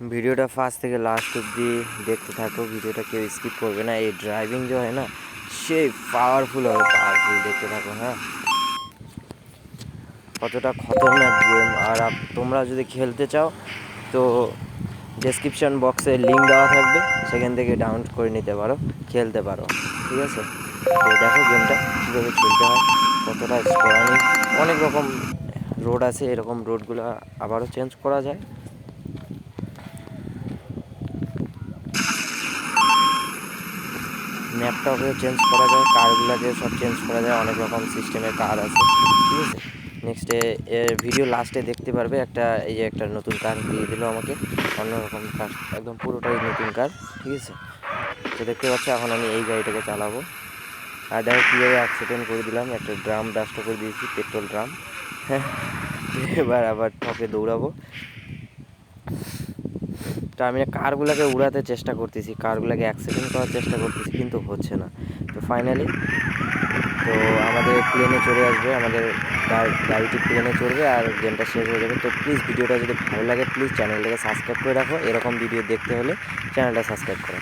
ভিডিওটা ফার্স্ট থেকে লাস্ট অবধি দেখতে থাকো, ভিডিওটা কেউ স্কিপ করবে না। এই ড্রাইভিং যে হয় না, সেই পাওয়ারফুল হবে, পাওয়ারফুল। দেখতে থাকো, হ্যাঁ, কতটা খতরনাক গেম। আর তোমরা যদি খেলতে চাও তো ডেসক্রিপশন বক্সে লিঙ্ক দেওয়া থাকবে, সেখান থেকে ডাউনলোড করে নিতে পারো, খেলতে পারো, ঠিক আছে? তো দেখো গেমটা কীভাবে খেলতে হয়, কতটা স্কোরানি। অনেক রকম রোড আছে, এরকম রোডগুলো আবারও চেঞ্জ করা যায়। ম্যাপটাকে চেঞ্জ করা যায়, কারগুলোকে সব চেঞ্জ করা যায়, অনেক রকম সিস্টেমের কার আছে, ঠিক আছে? নেক্সটে ভিডিও লাস্টে দেখতে পারবে এই যে একটা নতুন কার দিয়ে দিল আমাকে, অন্যরকম কার, একদম পুরোটাই নতুন কার, ঠিক আছে? তো দেখতে পাচ্ছ এখন আমি এই গাড়িটাকে চালাবো। আর দেখো কীভাবে অ্যাক্সিডেন্ট করে দিলাম, একটা ড্রাম ব্লাস্ট করে দিয়েছি, পেট্রোল ড্রাম। হ্যাঁ, এবার আবার ঠকে দৌড়াবো। তো আমি কারগুলোকে উড়াতে চেষ্টা করতেছি, কারগুলোকে অ্যাক্সিডেন্ট করার চেষ্টা করতেছি, কিন্তু হচ্ছে না। তো ফাইনালি তো আমাদের প্লেনে চলে আসবে, আমাদের গাড়িটি প্লেনে চড়বে আর গেমটা শেষ হয়ে যাবে। তো প্লিজ ভিডিওটা যদি ভালো লাগে প্লিজ চ্যানেলটাকে সাবস্ক্রাইব করে রাখো, এরকম ভিডিও দেখতে হলে চ্যানেলটা সাবস্ক্রাইব করো।